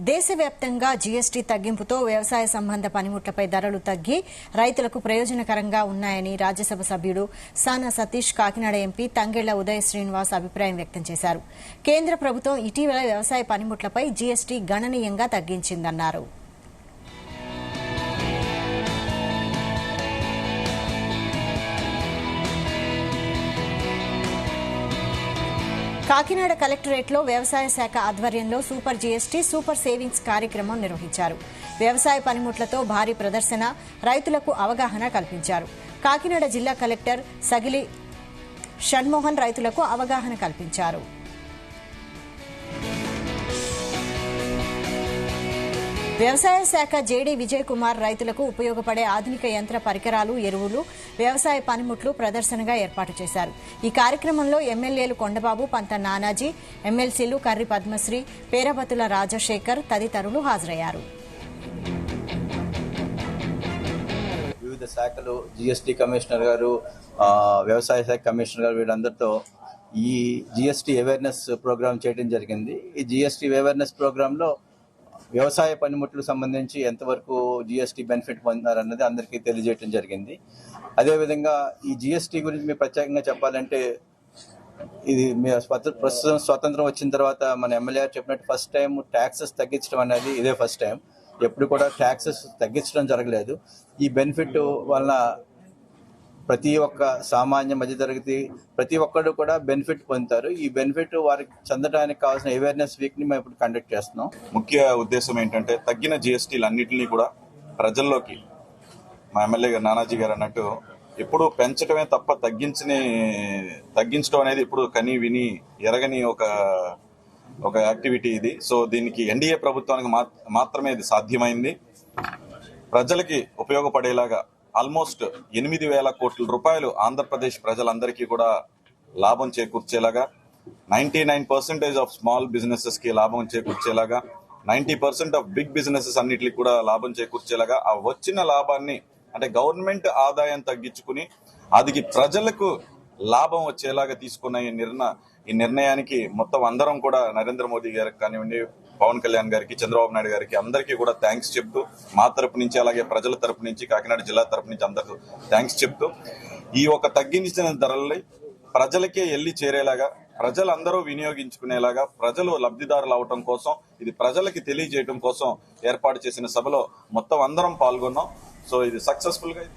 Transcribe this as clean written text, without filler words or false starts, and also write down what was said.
దేశవ్యాప్తంగా జీఎస్టీ తగ్గింపుతో వ్యవసాయ సంబంధ పనిముట్లపై ధరలు తగ్గి రైతులకు ప్రయోజనకరంగా ఉన్నాయని రాజ్యసభ సభ్యుడు సానా సతీష్, కాకినాడ ఎంపీ తంగెళ్ల ఉదయ శ్రీనివాస్ అభిప్రాయం వ్యక్తం చేశారు. కేంద్ర ప్రభుత్వం ఇటీవల వ్యవసాయ పనిముట్లపై జీఎస్టీ గణనీయంగా తగ్గించిందన్నారు. కాకినాడ కలెక్టరేట్లో వ్యవసాయ శాఖ ఆధ్వర్యంలో సూపర్ జీఎస్టీ, సూపర్ సేవింగ్స్ కార్యక్రమం నిర్వహించారు. వ్యవసాయ పనిముట్లతో భారీ ప్రదర్శన, రైతులకు అవగాహన కల్పించారు. కాకినాడ జిల్లా కలెక్టర్ సగిలి షణ్మోహన్ రైతులకు అవగాహన కల్పించారు. వ్యవసాయ శాఖ జేడీ విజయ్ కుమార్ రైతులకు ఉపయోగపడే ఆధునిక యంత్ర పరికరాలు, ఎరువులు, వ్యవసాయ పనిముట్లు ప్రదర్శనగా ఏర్పాటు చేశారు. ఈ కార్యక్రమంలో ఎమ్మెల్యేలు కొండబాబు, పంత నానాజీ, ఎమ్మెల్సీలు కర్రి పద్మశ్రీ, పేరబతుల రాజశేఖర్ తదితరులు హాజరయ్యారు. వివిధ శాఖలు, జీఎస్టీ కమిషనర్ గారు, వ్యవసాయ శాఖ కమిషనర్ గారు వీళ్ళందరితో ఈ జీఎస్టీ అవేర్నెస్ ప్రోగ్రామ్ చేయడం జరిగింది. ఈ జీఎస్టీ అవేర్నెస్ ప్రోగ్రాంలో వ్యవసాయ పనిముట్లకు సంబంధించి ఎంతవరకు జీఎస్టీ బెనిఫిట్ పొందారన్నది అందరికీ తెలియజేయడం జరిగింది. అదేవిధంగా ఈ జీఎస్టీ గురించి మీరు ప్రత్యేకంగా చెప్పాలంటే, ఇది ప్రస్తుతం స్వతంత్రం వచ్చిన తర్వాత మన ఎమ్మెల్యే చెప్పినట్టు ఫస్ట్ టైం ట్యాక్సెస్ తగ్గించడం అనేది ఇదే ఫస్ట్ టైం. ఎప్పుడు కూడా ట్యాక్సెస్ తగ్గించడం జరగలేదు. ఈ బెనిఫిట్ వలన ప్రతి ఒక్క సామాన్య మధ్యతరగతి ప్రతి ఒక్కరు కూడా బెనిఫిట్ పొందుతారు. ఈ బెనిఫిట్ వారికి చెందడానికి కావాల్సిన అవేర్నెస్ వీక్ ని మేము ఇప్పుడు కండక్ట్ చేస్తున్నాం. ముఖ్య ఉద్దేశం ఏంటంటే తగ్గిన జీఎస్టీలు అన్నింటినీ కూడా ప్రజల్లోకి, మా ఎమ్మెల్యే గారు నానాజీ గారు అన్నట్టు ఎప్పుడు పెంచడమే తప్ప తగ్గించడం అనేది ఇప్పుడు కని విని ఎరగని ఒక యాక్టివిటీ ఇది. సో దీనికి ఎన్డీఏ ప్రభుత్వానికి మాత్రమే ఇది సాధ్యమైంది. ప్రజలకి ఉపయోగపడేలాగా ఆల్మోస్ట్ 8,000 కోట్ల రూపాయలు ఆంధ్రప్రదేశ్ ప్రజలందరికీ కూడా లాభం చేకూర్చేలాగా, 99% ఆఫ్ స్మాల్ బిజినెసెస్ కి లాభం చేకూర్చేలాగా, 90% ఆఫ్ బిగ్ బిజినెసెస్ అన్నిటికి కూడా లాభం చేకూర్చేలాగా, ఆ వచ్చిన లాభాన్ని అంటే గవర్నమెంట్ ఆదాయం తగ్గించుకుని అది ప్రజలకు లాభం వచ్చేలాగా తీసుకున్న ఈ నిర్ణయానికి మొత్తం అందరం కూడా నరేంద్ర మోదీ గారికి కానివ్వండి, పవన్ కళ్యాణ్ గారికి, చంద్రబాబు నాయుడు గారికి అందరికీ కూడా థ్యాంక్స్ చెప్తూ, మా తరపు నుంచి అలాగే ప్రజల తరపు నుంచి, కాకినాడ జిల్లా తరపు నుంచి అందరికీ థ్యాంక్స్ చెప్తూ, ఈ ఒక తగ్గించిన ధరల్ని ప్రజలకే వెళ్లి చేరేలాగా, ప్రజలందరూ వినియోగించుకునేలాగా, ప్రజలు లబ్ధిదారులు అవటం కోసం, ఇది ప్రజలకి తెలియజేయడం కోసం ఏర్పాటు చేసిన సభలో మొత్తం అందరం పాల్గొన్నాం. సో ఇది సక్సెస్ఫుల్ గా